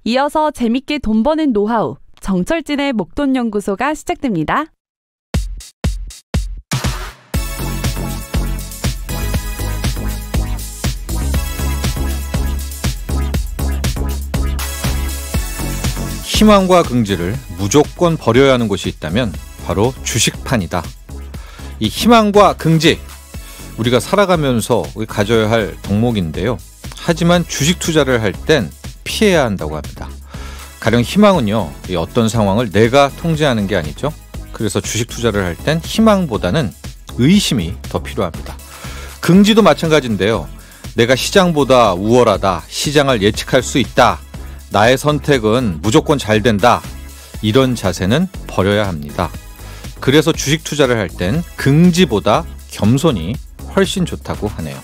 이어서 재밌게 돈 버는 노하우, 정철진의 목돈연구소가 시작됩니다. 희망과 긍지를 무조건 버려야 하는 곳이 있다면 바로 주식판이다. 이 희망과 긍지, 우리가 살아가면서 가져야 할 덕목인데요. 하지만 주식 투자를 할 땐 피해야 한다고 합니다. 가령 희망은요, 이 어떤 상황을 내가 통제하는 게 아니죠. 그래서 주식 투자를 할 땐 희망보다는 의심이 더 필요합니다. 긍지도 마찬가지인데요. 내가 시장보다 우월하다, 시장을 예측할 수 있다, 나의 선택은 무조건 잘 된다, 이런 자세는 버려야 합니다. 그래서 주식 투자를 할 땐 긍지보다 겸손이 훨씬 좋다고 하네요.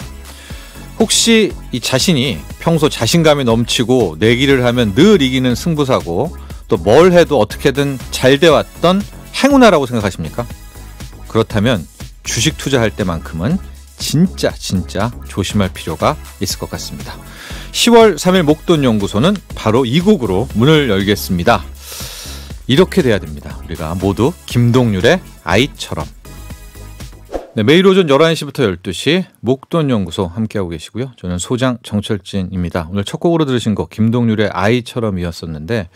혹시 이 자신이 평소 자신감이 넘치고 내기를 하면 늘 이기는 승부사고 또 뭘 해도 어떻게든 잘 돼왔던 행운아라고 생각하십니까? 그렇다면 주식 투자할 때만큼은 진짜 조심할 필요가 있을 것 같습니다. 10월 3일 목돈연구소는 바로 이 곡으로 문을 열겠습니다. 이렇게 돼야 됩니다. 우리가 모두 김동률의 아이처럼. 네, 매일 오전 11시부터 12시 목돈연구소 함께하고 계시고요. 저는 소장 정철진입니다. 오늘 첫 곡으로 들으신 곡 김동률의 아이처럼이었었는데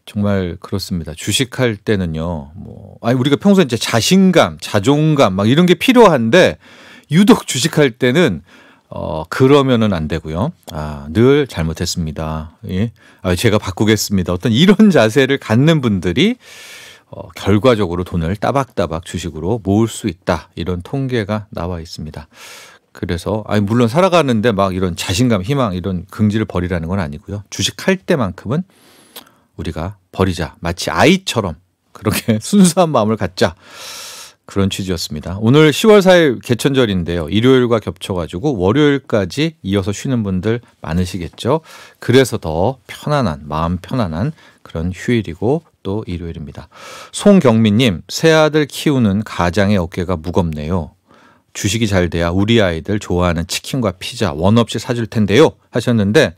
정말 그렇습니다. 주식할 때는요, 우리가 평소에 이제 자신감, 자존감 막 이런 게 필요한데 유독 주식할 때는 그러면은 안 되고요. 늘 잘못했습니다. 예? 제가 바꾸겠습니다. 어떤 이런 자세를 갖는 분들이 결과적으로 돈을 따박따박 주식으로 모을 수 있다. 이런 통계가 나와 있습니다. 그래서 물론 살아가는데 막 이런 자신감, 희망, 이런 긍지를 버리라는 건 아니고요. 주식할 때만큼은 우리가 버리자. 마치 아이처럼 그렇게 순수한 마음을 갖자. 그런 취지였습니다. 오늘 10월 4일 개천절인데요. 일요일과 겹쳐가지고 월요일까지 이어서 쉬는 분들 많으시겠죠. 그래서 더 편안한, 마음 편안한 그런 휴일이고 또 일요일입니다. 송경민님, 새아들 키우는 가장의 어깨가 무겁네요. 주식이 잘 돼야 우리 아이들 좋아하는 치킨과 피자 원 없이 사줄 텐데요 하셨는데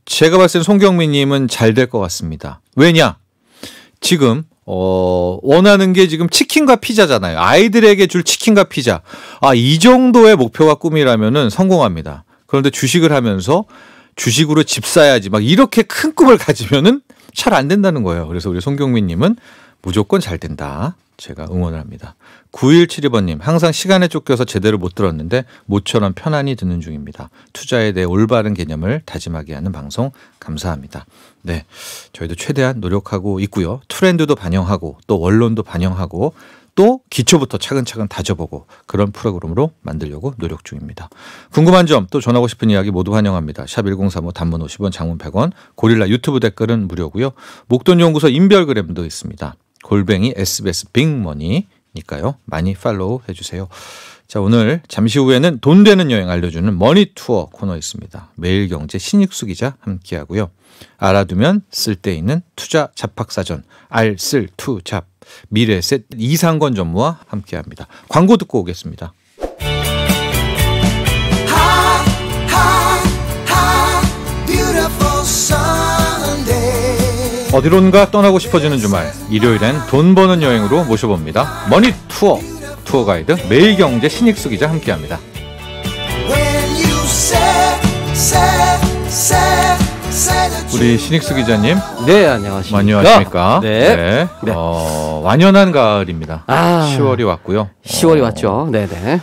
제가 봤을 땐 송경민님은 잘 될 것 같습니다. 왜냐? 지금 원하는 게 지금 치킨과 피자잖아요. 아이들에게 줄 치킨과 피자. 이 정도의 목표가 꿈이라면은 성공합니다. 그런데 주식을 하면서 주식으로 집 사야지 막 이렇게 큰 꿈을 가지면은 잘 안 된다는 거예요. 그래서 우리 송경민님은 무조건 잘 된다. 제가 응원을 합니다. 9172번님, 항상 시간에 쫓겨서 제대로 못 들었는데 모처럼 편안히 듣는 중입니다. 투자에 대해 올바른 개념을 다짐하게 하는 방송 감사합니다. 네, 저희도 최대한 노력하고 있고요. 트렌드도 반영하고 또 원론도 반영하고 또 기초부터 차근차근 다져보고 그런 프로그램으로 만들려고 노력 중입니다. 궁금한 점 또 전하고 싶은 이야기 모두 환영합니다. 샵 1035 단문 50원, 장문 100원, 고릴라 유튜브 댓글은 무료고요. 목돈연구소 인별그램도 있습니다. @ SBS 빅머니니까요. 많이 팔로우 해주세요. 자, 오늘 잠시 후에는 돈 되는 여행 알려주는 머니투어 코너 있습니다. 매일경제 신익수 기자 함께하고요. 알아두면 쓸데있는 투자 잡학사전 알쓸투잡 미래에셋 이상권 전무와 함께합니다. 광고 듣고 오겠습니다. 어디론가 떠나고 싶어지는 주말, 일요일엔 돈 버는 여행으로 모셔봅니다. 머니투어 투어 가이드 매일경제 신익수 기자 함께합니다. 우리 신익수 기자님. 네, 안녕하십니까. 안녕하십니까. 네. 네. 완연한 가을입니다. 10월이 왔고요. 10월이 왔죠. 네네.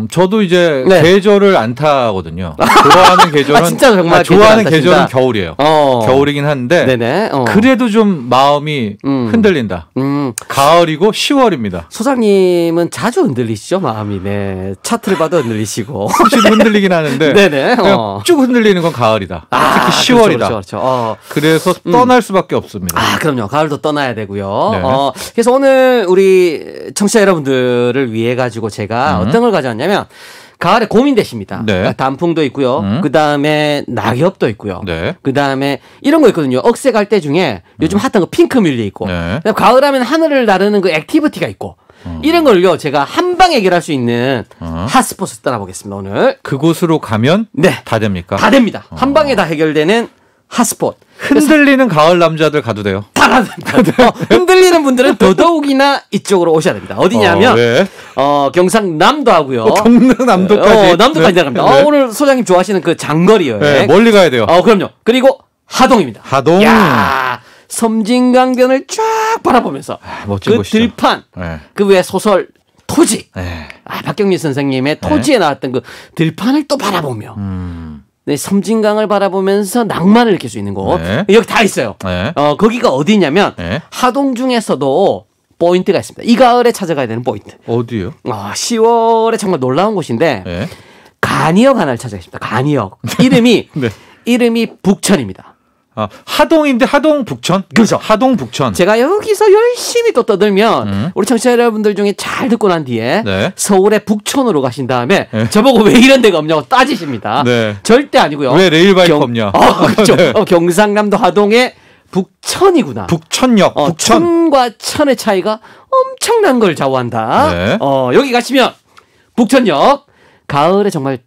저도 이제 계절을 안 타거든요. 좋아하는 계절은 진짜 정말 좋아하는 계절은 겨울이에요. 겨울이긴 한데 네네. 그래도 좀 마음이 흔들린다. 가을이고 10월입니다. 소장님은 자주 흔들리시죠, 마음이. 네. 차트를 봐도 흔들리시고. 수시로 흔들리긴 하는데 네네. 그냥 쭉 흔들리는 건 가을이다. 특히 10월이다. 그렇죠. 그래서 떠날 수밖에 없습니다. 그럼요. 가을도 떠나야 되고요. 네. 그래서 오늘 우리 청취자 여러분들을 위해 가지고 제가 어떤 걸 가져왔냐면 가을에 고민되십니다. 네. 그러니까 단풍도 있고요. 그다음에 낙엽도 있고요. 네. 그다음에 이런 거 있거든요. 억새 갈 때 중에 요즘 핫한 거 핑크뮬리 있고. 네. 가을 하면 하늘을 나르는 그 액티비티가 있고. 이런 걸요. 제가 한 방에 해결할 수 있는 핫스포츠 떠나보겠습니다. 오늘. 그곳으로 가면 네. 다 됩니까? 다 됩니다. 한 방에 다 해결되는 핫스폿. 흔들리는 가을 남자들 가도 돼요. 다 가됩니다. 흔들리는 분들은 더더욱이나 이쪽으로 오셔야 됩니다. 어디냐면 네. 경상남도 하고요. 경남도까지. 남도까지 나갑니다. 네. 오늘 소장님 좋아하시는 그 장거리 여행. 네, 멀리 가야 돼요. 그럼요. 그리고 하동입니다. 하동. 야, 섬진강변을 쫙 바라보면서 멋진 그 곳이죠. 들판, 네. 그 외 소설 토지. 네. 박경리 선생님의 토지에 나왔던 그 들판을 또 바라보며 네, 섬진강을 바라보면서 낭만을 느낄 수 있는 곳. 네. 여기 다 있어요. 네. 거기가 어디냐면 네. 하동 중에서도 포인트가 있습니다. 이 가을에 찾아가야 되는 포인트. 어디요? 10월에 정말 놀라운 곳인데 네. 간이역 하나를 찾아가겠습니다. 간이역. 이름이 네. 이름이 북천입니다. 하동인데 하동 북천? 그렇죠. 하동 북천. 제가 여기서 열심히 또 떠들면 우리 청취자 여러분들 중에 잘 듣고 난 뒤에 네. 서울의 북촌으로 가신 다음에 네. 저보고 왜 이런 데가 없냐고 따지십니다. 네. 절대 아니고요. 왜 레일바이크 없냐? 그렇죠. 네. 경상남도 하동의 북천이구나. 북천역. 북천. 천과 천의 차이가 엄청난 걸 좌우한다. 네. 여기 가시면 북천역 가을에 정말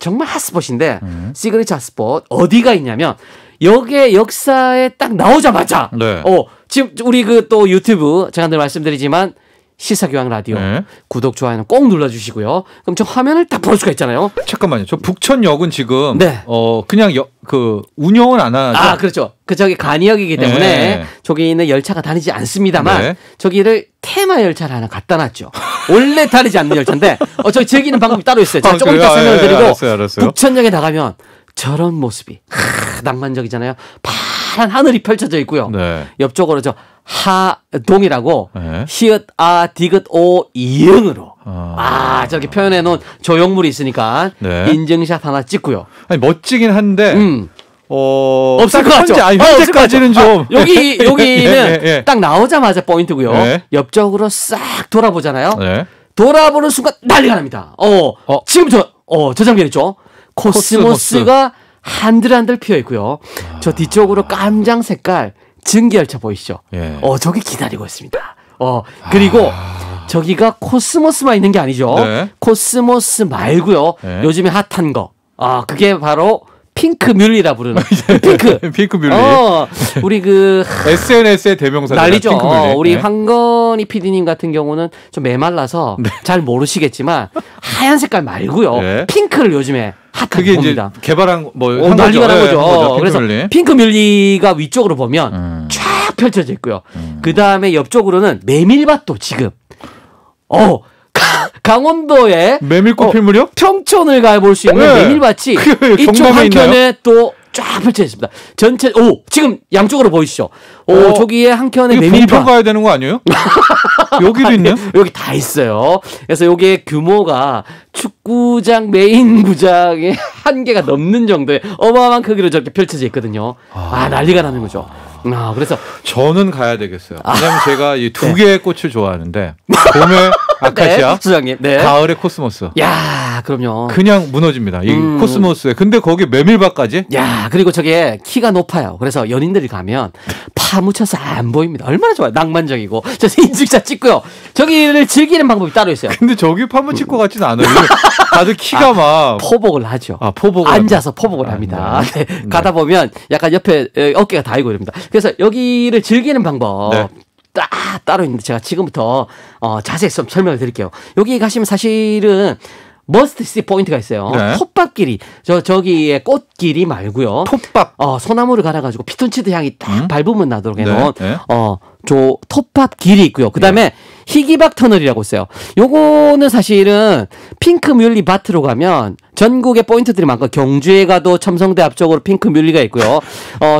정말 핫스폿인데 시그니처 핫스폿 어디가 있냐면 역의 역사에 딱 나오자마자 네. 지금 우리 그 또 유튜브 제가 늘 말씀드리지만 시사교양 라디오 네. 구독 좋아요는 꼭 눌러주시고요. 그럼 저 화면을 딱 볼 수가 있잖아요. 잠깐만요. 저 북천역은 지금 네. 그냥 운영은 안 하죠. 그렇죠. 저기 간이역이기 때문에 네. 저기 있는 열차가 다니지 않습니다만 네. 저기를 테마 열차를 하나 갖다 놨죠. 원래 다니지 않는 열차인데 저기 즐기는 방법이 따로 있어요. 제가 조금 이따 설명을 드리고 알았어요. 북천역에 나가면 저런 모습이 낭만적이잖아요. 파란 하늘이 펼쳐져 있고요. 네. 옆쪽으로 저 하동이라고 네. 히읗 디귿 오 이응으로 저렇게 표현해 놓은 조형물이 있으니까 네. 인증샷 하나 찍고요. 아니 멋지긴 한데 없을 것 같죠. 현재까지는 좀 여기는 예. 딱 나오자마자 포인트고요. 네. 옆쪽으로 싹 돌아보잖아요. 네. 돌아보는 순간 난리가 납니다. 지금 저 장면 있죠. 코스모스가 한들한들 피어 있고요. 저 뒤쪽으로 깜장 색깔 증기열차 보이시죠? 예. 저기 기다리고 있습니다. 그리고 저기가 코스모스만 있는 게 아니죠. 네. 코스모스 말고요. 네. 요즘에 핫한 거. 그게 바로 핑크 뮬리라 부르는 핑크 뮬리. 우리 SNS의 대명사 난리죠. 핑크 뮬리. 우리 네. 황건희 PD님 같은 경우는 좀 메말라서 잘 모르시겠지만 하얀 색깔 말고요. 네. 핑크를 요즘에 핫하게 그게 봅니다. 이제 개발한 난리가 난 거죠. 핑크 그래서 뮬리. 핑크 뮬리가 위쪽으로 보면 쫙 펼쳐져 있고요. 그 다음에 옆쪽으로는 메밀밭도 지금 강원도에 메밀꽃 필무렵? 평촌을 가볼 수 있는 네. 메밀밭이 이쪽 경남에 한켠에 또 쫙 펼쳐져 있습니다. 전체 지금 양쪽으로 보이시죠? 저기에 한켠에 이게 메밀밭. 봉평 가야 되는 거 아니에요? 여기도 있네요. 여기 다 있어요. 그래서 여기에 규모가 축구장 메인 구장의 한 개가 넘는 정도의 어마어마한 크기로 저렇게 펼쳐져 있거든요. 난리가 나는 거죠. 그래서 저는 가야 되겠어요. 왜냐면 제가 이 두 개의 꽃을 좋아하는데 봄에 아카시아, 네, 수장님. 네. 가을에 코스모스. 야, 그럼요. 그냥 무너집니다. 이 코스모스에. 근데 거기 메밀밭까지? 야, 그리고 저게 키가 높아요. 그래서 연인들이 가면 파묻혀서 안 보입니다. 얼마나 좋아요. 낭만적이고. 저 인증샷 찍고요. 저기를 즐기는 방법이 따로 있어요. 근데 저기 파묻힐 것 같지는 않아요. 다들 키가 막 포복을 하죠. 포복을 앉아서 포복을 합니다. 네. 가다 보면 약간 옆에 어깨가 닿이고 이럽니다. 그래서 여기를 즐기는 방법 네. 따로 있는데 제가 지금부터 자세히 좀 설명을 드릴게요. 여기 가시면 사실은 머스트 시 포인트가 있어요. 네. 톱밥길이 저기에 꽃길이 말고요. 톱밥. 소나무를 갈아가지고 피톤치드 향이 딱 밟으면 나도록 해놓은 네. 저 톱밥 길이 있고요. 그 다음에 희귀박 터널이라고 있어요. 요거는 사실은 핑크 뮬리 밭으로 가면 전국에 포인트들이 많고 경주에 가도 첨성대 앞쪽으로 핑크 뮬리가 있고요.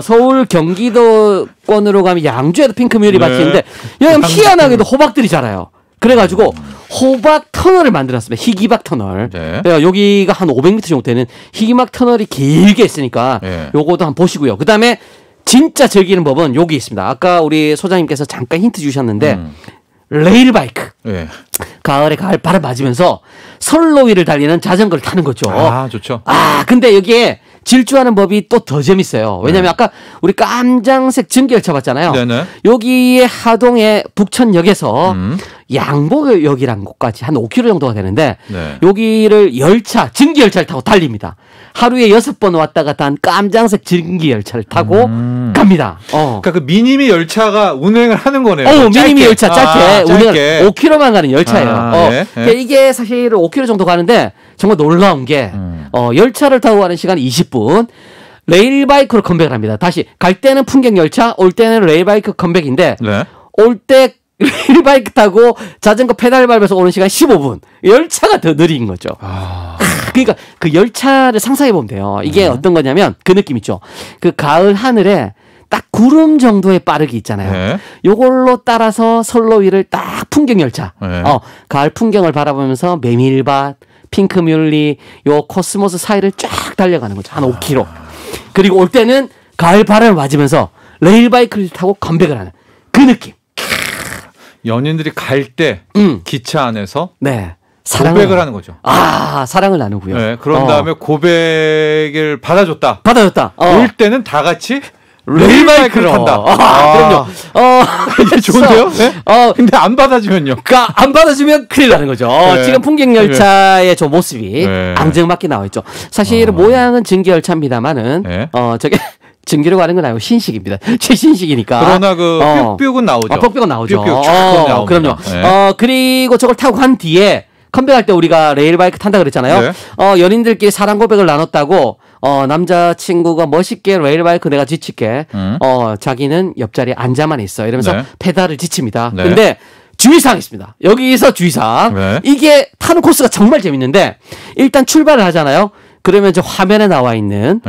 서울 경기도권으로 가면 양주에도 핑크 뮬리 밭이 있는데 여기 희한하게도 호박들이 자라요. 그래가지고 호박 터널을 만들었습니다. 희귀박 터널. 네. 여기가 한 500m 정도 되는 희귀박 터널이 길게 있으니까 네. 요거도 한번 보시고요. 그 다음에 진짜 즐기는 법은 여기 있습니다. 아까 우리 소장님께서 잠깐 힌트 주셨는데 레일바이크. 네. 가을 바람 맞으면서 선로 위를 달리는 자전거를 타는 거죠. 좋죠. 근데 여기에 질주하는 법이 또 더 재밌어요. 왜냐면 아까 우리 깜장색 증기열차 봤잖아요. 네네. 여기에 하동의 북천역에서 양복역이라는 곳까지 한 5km 정도가 되는데 네. 여기를 증기열차를 타고 달립니다. 하루에 6번 왔다 갔다 한 깜장색 전기 열차를 타고 갑니다. 그러니까 그 미니미 열차가 운행을 하는 거네요. 미니미 열차 짧게 운행을 짧게. 5km만 가는 열차예요. 예. 그러니까 이게 사실 5km 정도 가는데 정말 놀라운 게 열차를 타고 가는 시간 20분. 레일바이크로 컴백을 합니다. 다시 갈 때는 풍경 열차, 올 때는 레일바이크 컴백인데 네. 올 때 레일바이크 타고 자전거 페달 밟아서 오는 시간 15분. 열차가 더 느린 거죠. 그러니까 그 열차를 상상해 보면 돼요. 이게 어떤 거냐면 그 느낌 있죠. 그 가을 하늘에 딱 구름 정도의 빠르기 있잖아요. 네. 요걸로 따라서 선로 위를 딱 풍경 열차. 네. 가을 풍경을 바라보면서 메밀밭, 핑크뮬리, 요 코스모스 사이를 쫙 달려가는 거죠. 한 5km. 그리고 올 때는 가을 바람을 맞으면서 레일바이크를 타고 컴백을 하는 그 느낌. 연인들이 갈 때 기차 안에서 네. 고백을 하는 거죠. 사랑을 나누고요. 네, 그런 다음에 고백을 받아줬다. 올 때는 다 같이 레일바이크를 탄다. 그럼요. 이게 좋은데요? 네? 근데 안 받아주면요. 그러니까 안 받아주면 큰일 나는 거죠. 네. 지금 풍경열차의 저 모습이 네. 앙증맞게 나와 있죠. 사실 모양은 전기열차입니다만은 네. 저게 증기로 가는 건 아니고 신식입니다. 최신식이니까. 그러나 그 뿅뿅은 나오죠. 뿅뿅은 나오죠. 뿅뿅 쫙 나옵니다. 그럼요. 네. 그리고 저걸 타고 간 뒤에 컴백할 때 우리가 레일바이크 탄다 그랬잖아요. 네. 연인들끼리 사랑 고백을 나눴다고 남자친구가 멋있게 레일바이크 내가 지칠게. 자기는 옆자리에 앉아만 있어. 이러면서 네. 페달을 지칩니다. 네. 근데 주의사항이 있습니다. 여기서 주의사항. 네. 이게 타는 코스가 정말 재밌는데 일단 출발을 하잖아요. 그러면 저 화면에 나와 있는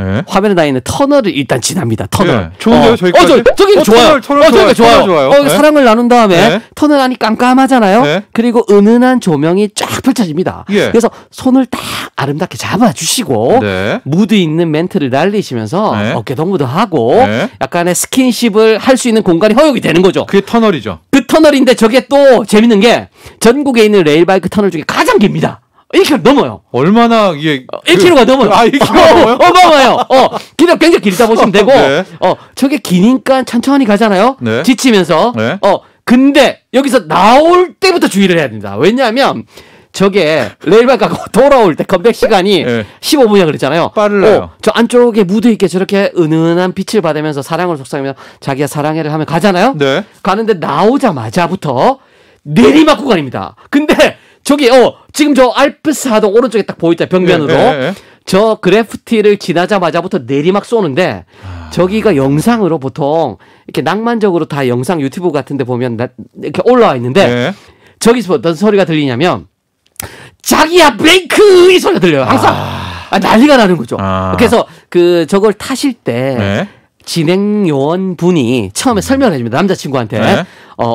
터널을 일단 지납니다. 터널. 네. 좋은데요, 저기까지? 저기 좋아요. 터널 좋아요. 좋아요. 사랑을 나눈 다음에 네. 터널 안이 깜깜하잖아요. 네. 그리고 은은한 조명이 쫙 펼쳐집니다. 예. 그래서 손을 딱 아름답게 잡아주시고 네. 무드 있는 멘트를 날리시면서 네. 어깨 동무도 하고 네. 약간의 스킨십을 할 수 있는 공간이 허용이 되는 거죠. 그게 터널이죠. 그 터널인데 저게 또 재밌는 게 전국에 있는 레일바이크 터널 중에 가장 깁니다. 1km 넘어요. 얼마나 이게 1km가 넘어요. 1km 넘어요? 어마어마해요. 길이가 굉장히 길다 보시면 되고 네. 저게 기니까 천천히 가잖아요. 네. 지치면서 네. 근데 여기서 나올 때부터 주의를 해야 된다. 왜냐하면 저게 레일바이크가 돌아올 때 컴백 시간이 네. 15분이라 그랬잖아요. 빠르네요. 저 안쪽에 무드 있게 저렇게 은은한 빛을 받으면서 사랑을 속삭이면서 자기가 사랑해를 하면 가잖아요. 네. 가는데 나오자마자부터 내리막 구간입니다. 근데 저기 지금 저 알프스 하동 오른쪽에 딱 보이죠 벽면으로 네. 저 그래프티를 지나자마자부터 내리막 쏘는데 저기가 영상으로 보통 이렇게 낭만적으로 다 영상 유튜브 같은데 보면 이렇게 올라와 있는데 네. 저기서 어떤 소리가 들리냐면 자기야 브레이크 이 소리가 들려요. 항상 난리가 나는 거죠. 그래서 저걸 타실 때. 네. 진행 요원 분이 처음에 설명을 해줍니다. 남자친구한테. 네.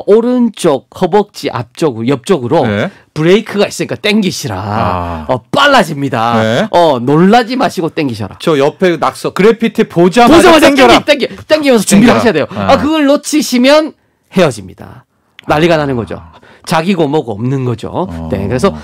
오른쪽 허벅지 앞쪽, 옆쪽으로 네. 브레이크가 있으니까 땡기시라. 빨라집니다. 네. 놀라지 마시고 땡기셔라. 저 옆에 낙서 그래피티 보자마자 땡겨라. 땡기면서 준비를 하셔야 돼요. 아. 그걸 놓치시면 헤어집니다. 난리가 나는 거죠. 자기고 뭐고 없는 거죠. 네, 그래서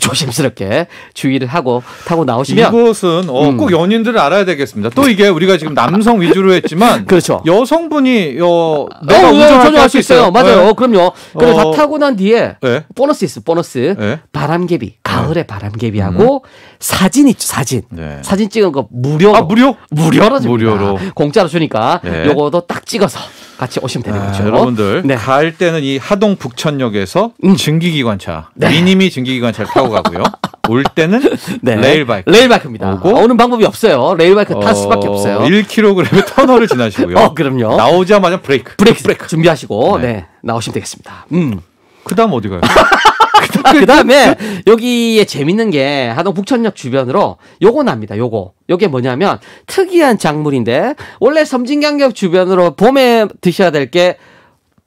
조심스럽게 주의를 하고 타고 나오시면 이곳은 꼭 연인들을 알아야 되겠습니다. 또 이게 우리가 지금 남성 위주로 했지만 그렇죠. 여성분이 내가 운전할 수 있어요. 맞아요. 네. 그럼요. 그리고 다 타고 난 뒤에 네. 보너스 있어. 보너스. 네. 바람개비. 가을에 바람개비하고 사진 있죠. 사진. 네. 사진 찍은 거 무료로. 무료로 줍니다. 무료로. 공짜로 주니까 네. 요거도 딱 찍어서 같이 오시면 되는 거죠. 여러분들 네. 갈 때는 이 하동 북천역에서 증기기관차 네. 미니미 증기기관차를 타고 가고요. 올 때는 네. 레일바이크입니다. 오는 방법이 없어요. 레일바이크 탈 수밖에 없어요. 1kg의 터널을 지나시고요. 그럼요. 나오자마자 브레이크 준비하시고 네. 나오시면 되겠습니다. 그다음 어디 가요? 그다음에 여기에 재밌는 게 하동 북천역 주변으로 요거 납니다. 요게 뭐냐면 특이한 작물인데 원래 섬진강역 주변으로 봄에 드셔야 될 게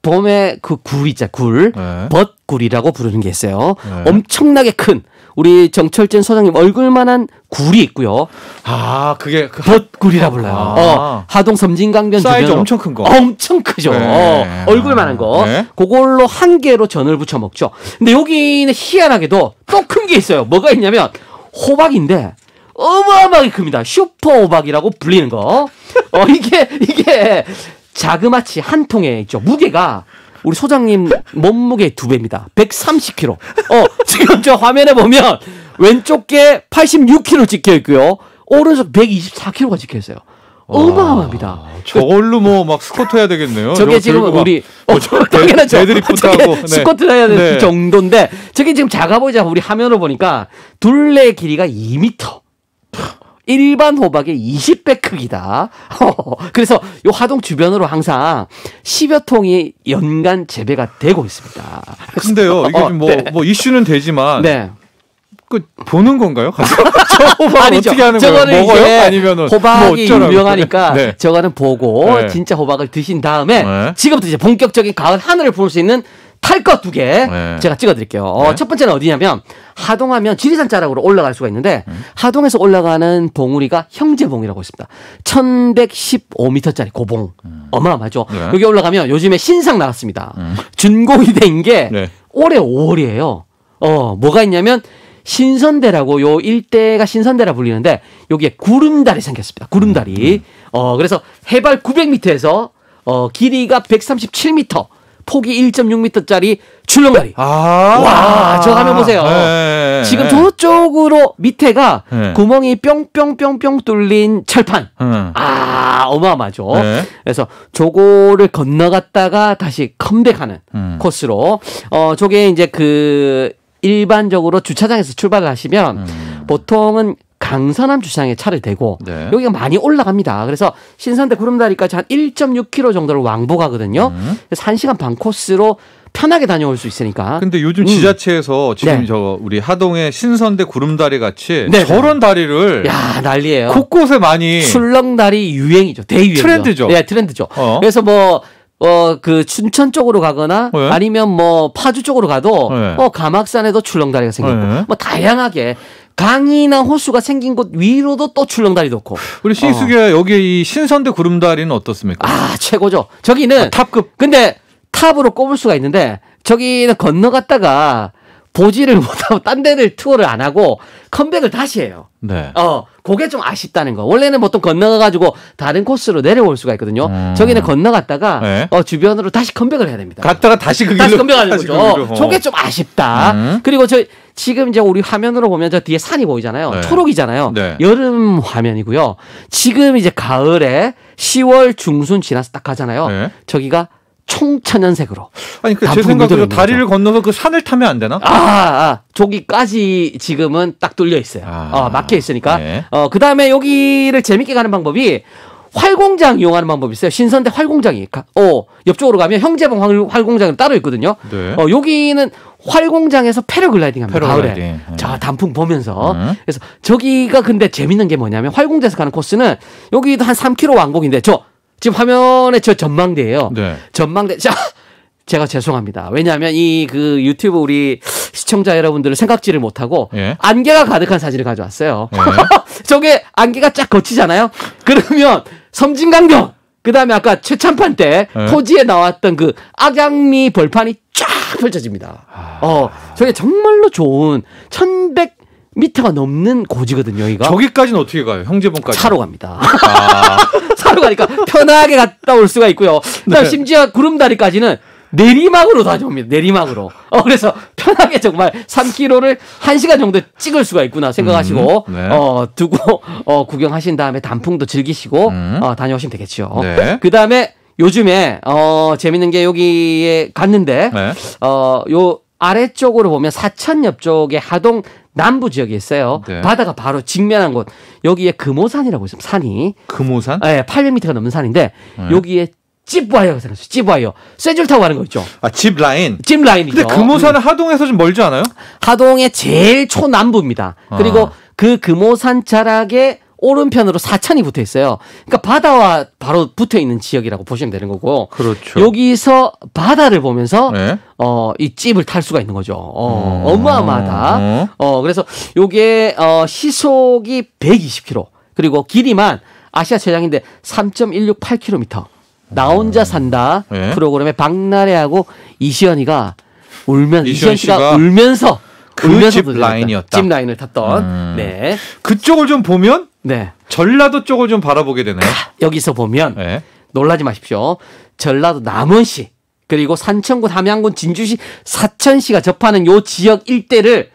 봄에 그 굴 있죠. 굴. 네. 벗굴이라고 부르는 게 있어요. 네. 엄청나게 큰 우리 정철진 소장님 얼굴만한 굴이 있고요. 그게 벗굴이라 불러요. 하동 섬진강변 사이즈 주변으로 엄청 큰 거. 엄청 크죠. 네. 얼굴만한 거. 네. 그걸로 한 개로 전을 부쳐 먹죠. 근데 여기는 희한하게도 또 큰 게 있어요. 뭐가 있냐면 호박인데 어마어마하게 큽니다. 슈퍼 호박이라고 불리는 거. 이게 자그마치 한 통에 있죠. 무게가 우리 소장님 몸무게 2배입니다. 130kg. 지금 저 화면에 보면 왼쪽 게 86kg 찍혀 있고요. 오른쪽 124km가 찍혀 있어요. 어마어마합니다. 저걸로 뭐 막 스쿼트 해야 되겠네요. 저게 지금 우리 당연하죠. 데드리프트하고 스쿼트 해야 되는 정도인데 저게 지금 작아 보이자 우리 화면으로 보니까 둘레 길이가 2m. 일반 호박의 20배 크기다. 그래서 요 하동 주변으로 항상 10여 통이 연간 재배가 되고 있습니다. 근데요, 이게 좀 뭐 이슈는 되지만 네. 그 보는 건가요? 저 호박 아니죠. 어떻게 하는 거예요? 저거는 먹어요? 이제 아니면은 호박이 뭐 유명하니까 네. 저거는 보고 네. 진짜 호박을 드신 다음에 네. 지금부터 이제 본격적인 가을 하늘을 볼 수 있는 탈 것 2개 네. 제가 찍어드릴게요. 네. 첫 번째는 어디냐면 하동하면 지리산 자락으로 올라갈 수가 있는데 하동에서 올라가는 봉우리가 형제봉이라고 있습니다. 1115m짜리 고봉. 어마어마하죠. 네. 여기 올라가면 요즘에 신상 나왔습니다. 준공이된 게 네. 올해 5월이에요. 뭐가 있냐면 신선대라고 요 일대가 신선대라 불리는데 여기에 구름다리 생겼습니다. 구름다리. 그래서 해발 900m에서 길이가 137m, 폭이 1.6m짜리 출렁다리. 와, 저 화면 보세요. 네. 지금 저쪽으로 밑에가 네. 구멍이 뿅뿅뿅뿅 뚫린 철판. 어마어마하죠. 네. 그래서 저거를 건너갔다가 다시 컴백하는 코스로 저게 이제 그 일반적으로 주차장에서 출발을 하시면 보통은 강서남 주차장에 차를 대고 네. 여기가 많이 올라갑니다. 그래서 신선대 구름다리까지 한 1.6km 정도를 왕복하거든요. 그래서 1시간 반 코스로 편하게 다녀올 수 있으니까. 근데 요즘 지자체에서 지금 네. 저 우리 하동의 신선대 구름다리 같이 네. 저런 다리를 야, 난리예요. 곳곳에 많이 출렁다리 유행이죠. 대유행이죠. 트렌드죠. 네, 트렌드죠. 그래서 그 춘천 쪽으로 가거나 네. 아니면 뭐 파주 쪽으로 가도 네. 가막산에도 출렁다리가 생겼고 네. 뭐 다양하게 강이나 호수가 생긴 곳 위로도 또 출렁다리 놓고. 우리 신수기야 여기 이 신선대 구름다리는 어떻습니까? 최고죠. 저기는 탑급. 근데 탑으로 꼽을 수가 있는데 저기는 건너갔다가 보지를 못하고 딴 데를 투어를 안 하고 컴백을 다시 해요. 네. 그게 좀 아쉽다는 거. 원래는 보통 건너가가지고 다른 코스로 내려올 수가 있거든요. 저기는 건너갔다가 네. 주변으로 다시 컴백을 해야 됩니다. 갔다가 다시 그 다시 길로 컴백하는 다시 거죠. 그 길로. 저게 좀 아쉽다. 그리고 지금 이제 우리 화면으로 보면 저 뒤에 산이 보이잖아요. 네. 초록이잖아요. 네. 여름 화면이고요. 지금 이제 가을에 10월 중순 지나서 딱 가잖아요. 네. 저기가 총천연색으로. 아니 그 제 단풍이 생각으로 묻어있는 다리를 거죠. 건너서 그 산을 타면 안 되나? 저기까지 지금은 딱 뚫려 있어요. 막혀 있으니까. 네. 그 다음에 여기를 재밌게 가는 방법이 활공장 이용하는 방법이 있어요. 신선대 활공장이. 옆쪽으로 가면 형제봉 활공장이 따로 있거든요. 네. 여기는 활공장에서 패러글라이딩 합니다. 패러글라이딩. 가을에. 네. 자, 단풍 보면서. 그래서 저기가 근데 재밌는 게 뭐냐면 활공장에서 가는 코스는 여기도 한 3km 왕복인데 지금 화면에 저 전망대예요. 네. 전망대. 자, 제가 죄송합니다. 왜냐하면 이 그 유튜브 우리 시청자 여러분들을 생각지를 못하고 예. 안개가 가득한 사진을 가져왔어요. 예. 저게 안개가 쫙 거치잖아요. 그러면 섬진강경 그다음에 아까 최찬판 때 예. 토지에 나왔던 그 악양미 벌판이 쫙 펼쳐집니다. 저게 정말로 좋은 1100m가 넘는 고지거든요. 여기가. 저기까지는 어떻게 가요? 형제봉까지. 차로 갑니다. 차로 가니까 편하게 갔다 올 수가 있고요. 그다음 심지어 구름다리까지는 내리막으로 다녀옵니다. 내리막으로. 그래서 편하게 정말 3km를 1시간 정도 찍을 수가 있구나 생각하시고 네. 두고 구경하신 다음에 단풍도 즐기시고 다녀오시면 되겠죠. 네. 그다음에 요즘에 재밌는 게 여기에 갔는데 네. 요 아래쪽으로 보면 사천 옆쪽에 하동 남부 지역이 있어요. 네. 바다가 바로 직면한 곳. 여기에 금오산이라고 있습니다. 산이. 금오산? 네, 800m가 넘는 산인데 여기에 찝와이어가 생겼어요. 찝와이어. 쇠줄 타고 가는 거 있죠. 집 라인. 찝 라인이죠. 근데 금오산은 하동에서 좀 멀지 않아요? 하동의 제일 초남부입니다. 그리고 그 금오산 자락에 오른편으로 사천이 붙어 있어요. 그러니까 바다와 바로 붙어 있는 지역이라고 보시면 되는 거고. 그렇죠. 여기서 바다를 보면서 네. 이 찝을 탈 수가 있는 거죠. 어마어마하다. 그래서 요게 시속이 120km. 그리고 길이만 아시아 최장인데 3.168km. 나 혼자 산다 네. 프로그램에 박나래하고 이시연이가 울면 이시연 이시연 씨가 씨가 울면서 그 집 도전했다. 라인이었다. 집 라인을 탔던. 네. 그쪽을 좀 보면 네. 전라도 쪽을 좀 바라보게 되네요. 여기서 보면 네. 놀라지 마십시오. 전라도 남원시 그리고 산천군, 함양군, 진주시, 사천시가 접하는 요 지역 일대를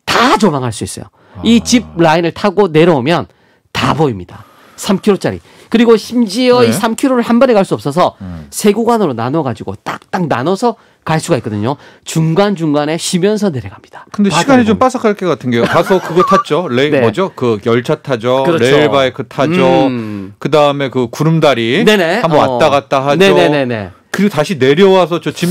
다 조망할 수 있어요. 이 집 라인을 타고 내려오면 다 다 보입니다. 3km짜리. 그리고 심지어 네. 이 3km를 한 번에 갈 수 없어서 세 구간으로 나눠가지고 딱딱 나눠서 갈 수가 있거든요. 중간중간에 쉬면서 내려갑니다. 근데 시간이 좀 빠삭할 것 같은 게요. 가서 그거 탔죠. 네. 뭐죠? 그 열차 타죠. 그렇죠. 레일바이크 타죠. 그 다음에 그 구름다리 네네. 한번 왔다 갔다 하죠. 네네네네. 그리고 다시 내려와서 저 집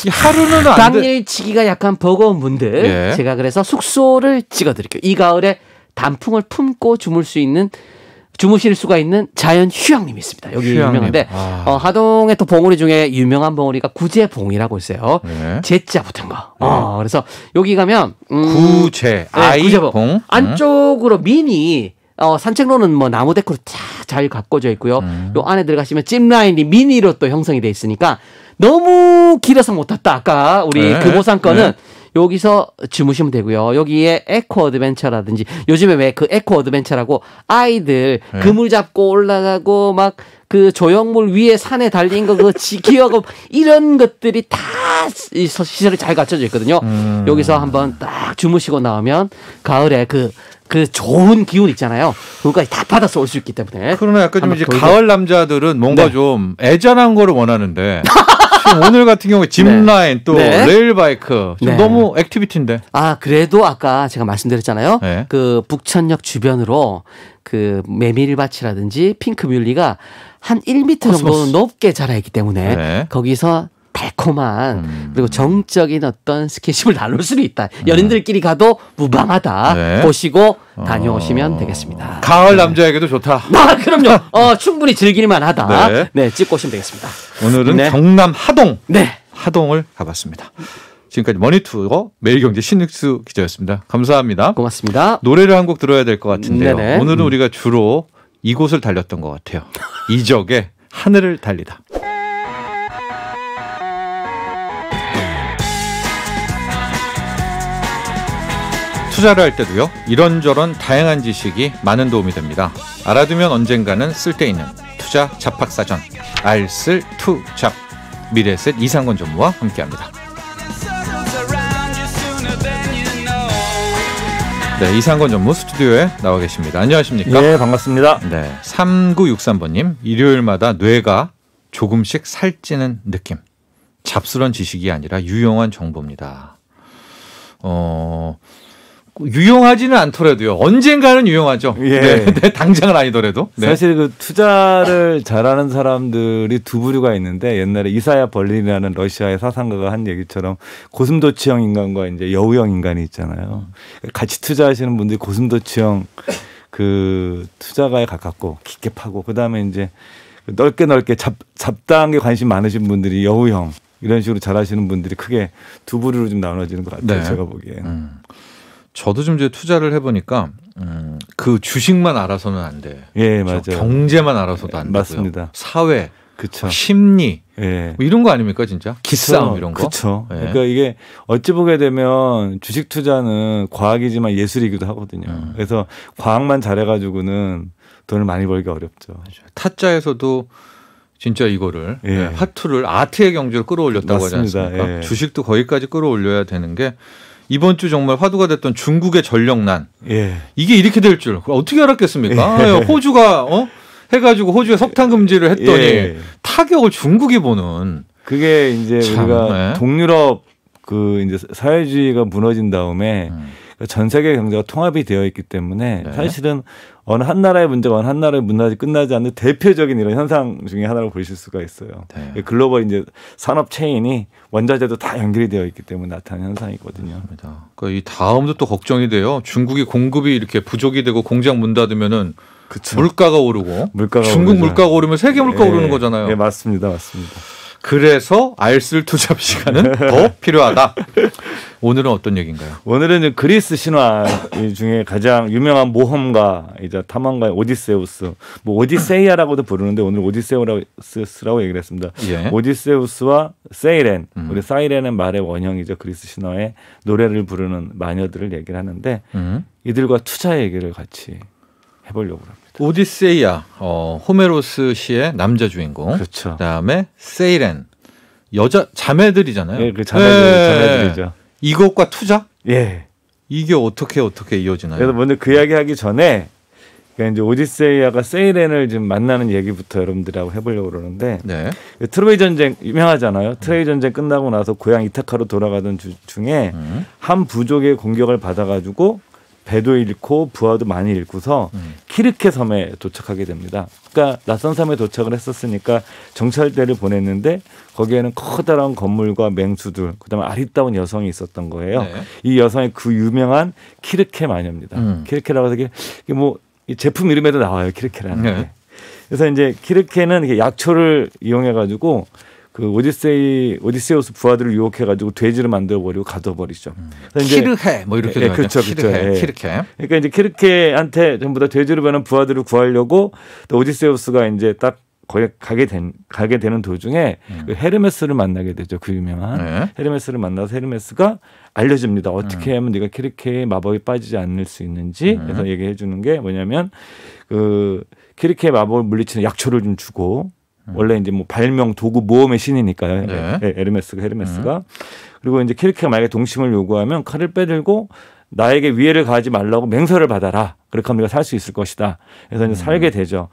하루는 안 돼. 당일치기가 약간 버거운 분들 예. 제가 그래서 숙소를 찍어드릴게요. 이 가을에 단풍을 품고 주무실 수가 있는 자연 휴양림이 있습니다. 여기 휴양림. 유명한데 아. 하동의 또 봉우리 중에 유명한 봉우리가 구제봉이라고 있어요. 네. 제자 붙은 거. 그래서 여기 가면 구제 구제봉. 아이봉 안쪽으로 미니 산책로는 뭐 나무 데크로 잘 가꿔져 있고요. 요 안에 들어가시면 짚라인이 미니로 또 형성이 돼 있으니까 너무 길어서 못 탔다. 아까 우리 네. 금호산거는 네. 여기서 주무시면 되고요. 여기에 에코 어드벤처라든지 요즘에 왜 그 에코 어드벤처라고 아이들 네. 그물 잡고 올라가고 막 그 조형물 위에 산에 달린 거 그거 지키고 이런 것들이 다 시설이 잘 갖춰져 있거든요. 여기서 한번 딱 주무시고 나오면 가을에 그 좋은 기운 있잖아요. 그거까지 다 받아서 올 수 있기 때문에. 그러나 약간 좀 한번 이제 돌고. 가을 남자들은 뭔가 네. 좀 애잔한 거를 원하는데 지금 오늘 같은 경우에 짚라인 또 네. 레일바이크 좀 네. 너무 액티비티인데. 그래도 아까 제가 말씀드렸잖아요. 네. 그 북천역 주변으로 그 메밀밭이라든지 핑크뮬리가 한 1m 정도 코스모스. 높게 자라있기 때문에 네. 거기서 달콤한 그리고 정적인 어떤 스킨십을 나눌 수는 있다. 연인들끼리 가도 무방하다. 네. 보시고 다녀오시면 되겠습니다. 가을 남자에게도 좋다. 그럼요. 충분히 즐길만 하다. 네. 네, 찍고 오시면 되겠습니다. 오늘은 네. 경남 하동. 네. 하동을 가봤습니다. 지금까지 머니투어 매일경제 신익수 기자였습니다. 감사합니다. 고맙습니다. 노래를 한 곡 들어야 될 것 같은데요. 네네. 오늘은 우리가 주로 이곳을 달렸던 것 같아요. 이적의 하늘을 달리다. 투자를 할 때도요. 이런저런 다양한 지식이 많은 도움이 됩니다. 알아두면 언젠가는 쓸데있는 투자 잡학사전 알쓸투잡 미래에셋 이상권 전무와 함께합니다. 네, 이상권 전무 스튜디오에 나와 계십니다. 안녕하십니까? 네, 반갑습니다. 네, 3963번님 일요일마다 뇌가 조금씩 살찌는 느낌. 잡스런 지식이 아니라 유용한 정보입니다. 유용하지는 않더라도요. 언젠가는 유용하죠. 예. 네, 당장은 아니더라도. 네. 사실 그 투자를 잘하는 사람들이 두 부류가 있는데 옛날에 이사야 벌린이라는 러시아의 사상가가 한 얘기처럼 고슴도치형 인간과 이제 여우형 인간이 있잖아요. 같이 투자하시는 분들이 고슴도치형 그 투자가에 가깝고 깊게 파고 그다음에 이제 넓게 잡다한 게 관심 많으신 분들이 여우형 이런 식으로 잘하시는 분들이 크게 두 부류로 좀 나눠지는 것 같아요. 네. 제가 보기에는. 저도 좀 이제 투자를 해보니까 그 주식만 알아서는 안 돼. 예, 그렇죠? 맞아요. 경제만 알아서도 안 되고요. 맞습니다. 사회, 그렇죠. 심리 예. 뭐 이런 거 아닙니까 진짜? 기싸움 이런 거. 그렇죠. 예. 그러니까 이게 어찌 보게 되면 주식 투자는 과학이지만 예술이기도 하거든요. 그래서 과학만 잘해가지고는 돈을 많이 벌기 어렵죠. 타짜에서도 진짜 이거를 예. 화투를 아트의 경제로 끌어올렸다고 하지 맞습니다. 않습니까? 예. 주식도 거기까지 끌어올려야 되는 게 이번 주 정말 화두가 됐던 중국의 전력난. 예. 이게 이렇게 될 줄 어떻게 알았겠습니까? 예. 호주가 해가지고 호주에 석탄 금지를 했더니 예. 타격을 중국이 보는. 그게 이제 참, 우리가 네. 동유럽 그 이제 사회주의가 무너진 다음에 전 세계 경제가 통합이 되어 있기 때문에 네. 사실은 어느 한 나라의 문제가 어느 한 나라의 문제가 끝나지 않는 대표적인 이런 현상 중에 하나로 보실 수가 있어요. 네. 글로벌 이제 산업 체인이 원자재도 다 연결이 되어 있기 때문에 나타나는 현상이거든요. 그러니까 이 다음도 또 걱정이 돼요. 중국이 공급이 이렇게 부족이 되고 공장 문 닫으면은 그쵸. 물가가 오르고 물가가 중국 오르죠. 물가가 오르면 세계 물가 예, 오르는 거잖아요. 예, 맞습니다. 맞습니다. 그래서 알쓸투잡 시간은 더 필요하다. 오늘은 어떤 얘기인가요? 오늘은 이제 그리스 신화 중에 가장 유명한 모험가이자 탐험가의 오디세우스, 뭐 오디세이아라고도 부르는데 오늘 오디세우스라고 얘기를 했습니다. 예. 오디세우스와 세이렌, 우리 사이렌은 말의 원형이죠. 그리스 신화의 노래를 부르는 마녀들을 얘기를 하는데 이들과 투자 얘기를 같이 해보려고 합니다. 오디세이아, 호메로스 시의 남자 주인공. 그렇죠. 그다음에 세이렌, 여자 자매들이잖아요. 예, 그 자매들이죠. 이것과 투자? 예. 이게 어떻게 이어지나요? 그래서 먼저 그 이야기하기 전에 그러니까 이제 오디세이아가 세이렌을 지금 만나는 얘기부터 여러분들하고 해보려고 그러는데 네. 트로이 전쟁 유명하잖아요. 트로이 전쟁 끝나고 나서 고향 이타카로 돌아가던 중에 한 부족의 공격을 받아가지고 배도 잃고 부하도 많이 잃고서 키르케 섬에 도착하게 됩니다. 그러니까 낯선 섬에 도착을 했었으니까 정찰대를 보냈는데 거기에는 커다란 건물과 맹수들, 그다음에 아리따운 여성이 있었던 거예요. 네. 이 여성이 그 유명한 키르케 마녀입니다. 키르케라고 해서 이게 뭐 제품 이름에도 나와요. 키르케라는 게. 네. 그래서 이제 키르케는 약초를 이용해 가지고 그 오디세우스 부하들을 유혹해 가지고 돼지를 만들어 버리고 가둬 버리죠. 키르케 뭐 이렇게 되죠. 그렇죠. 키르케. 그러니까 이제 키르케한테 전부 다 돼지로 변한 부하들을 구하려고 또 오디세우스가 이제 딱 거기 가게 되는 도중에 그 헤르메스를 만나게 되죠. 그 유명한 헤르메스를 만나서 헤르메스가 알려줍니다. 어떻게 하면 네가 키르케의 마법이 빠지지 않을 수 있는지 그래서 얘기해 주는 게 뭐냐면 그 키르케의 마법을 물리치는 약초를 좀 주고 원래 이제 뭐 발명 도구 모험의 신이니까요. 헤르메스가 그리고 이제 키르케가 만약에 동심을 요구하면 칼을 빼들고 나에게 위해를 가하지 말라고 맹세를 받아라. 그렇게 하면 네가 살 수 있을 것이다. 그래서 이제 살게 되죠.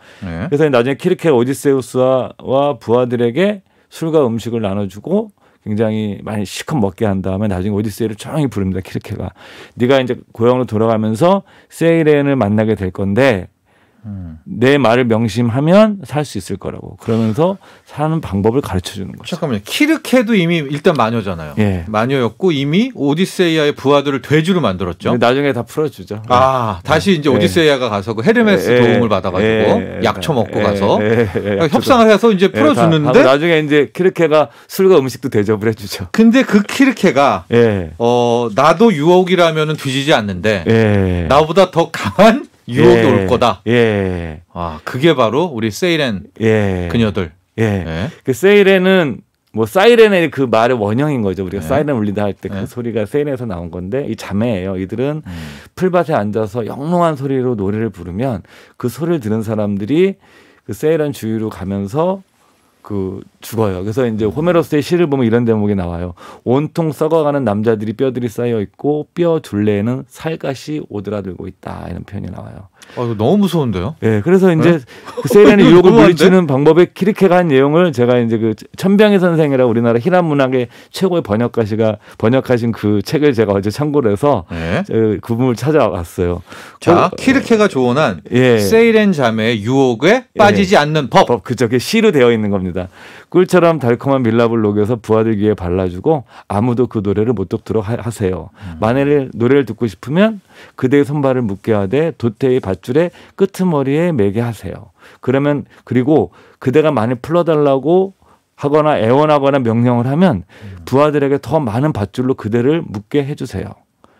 그래서 나중에 키르케가 오디세우스와 부하들에게 술과 음식을 나눠주고 굉장히 많이 실컷 먹게 한 다음에 나중에 오디세이를 조용히 부릅니다. 키르케가 네가 이제 고향으로 돌아가면서 세이렌을 만나게 될 건데 내 말을 명심하면 살 수 있을 거라고 그러면서 사는 방법을 가르쳐 주는 거죠. 잠깐만요. 키르케도 이미 일단 마녀잖아요. 예. 마녀였고 이미 오디세이아의 부하들을 돼지로 만들었죠. 나중에 다 풀어주죠. 다시 이제 오디세이아가 가서 그 헤르메스 도움을 받아가지고 약초 먹고 가서 협상을 해서 이제 풀어주는데 나중에 이제 키르케가 술과 음식도 대접을 해주죠. 근데 그 키르케가 나도 유혹이라면은 뒤지지 않는데 나보다 더 강한 유혹이 올 거다. 그게 바로 우리 세이렌 그녀들. 그 세이렌은 뭐 사이렌의 그 말의 원형인 거죠. 우리가 사이렌 울리다 할 때 그 소리가 세이렌에서 나온 건데 이 자매예요. 이들은 풀밭에 앉아서 영롱한 소리로 노래를 부르면 그 소리를 들은 사람들이 그 세이렌 주위로 가면서 그 죽어요. 그래서 이제 호메로스의 시를 보면 이런 대목이 나와요. 온통 썩어가는 남자들이 뼈들이 쌓여 있고 뼈 둘레에는 살갗이 오드라들고 있다. 이런 표현이 나와요. 이거 너무 무서운데요? 그래서 이제 그 세이렌의 유혹을 물리치는 방법에 키르케가 한 내용을 제가 이제 그 천병희 선생이라 우리나라 히란 문학의 최고의 번역하신 그 책을 제가 어제 참고를 해서 그분을 찾아왔어요. 자, 키르케가 조언한 세이렌 자매의 유혹에 빠지지 않는 법. 그죠. 그게 시로 되어 있는 겁니다. 꿀처럼 달콤한 밀랍을 녹여서 부하들 귀에 발라주고 아무도 그 노래를 못 듣도록 하세요. 만일 노래를 듣고 싶으면 그대의 손발을 묶게 하되 돛대의 밧줄에 끄트머리에 매게 하세요. 그리고 그대가 많이 풀어달라고 하거나 애원하거나 명령을 하면 부하들에게 더 많은 밧줄로 그대를 묶게 해주세요.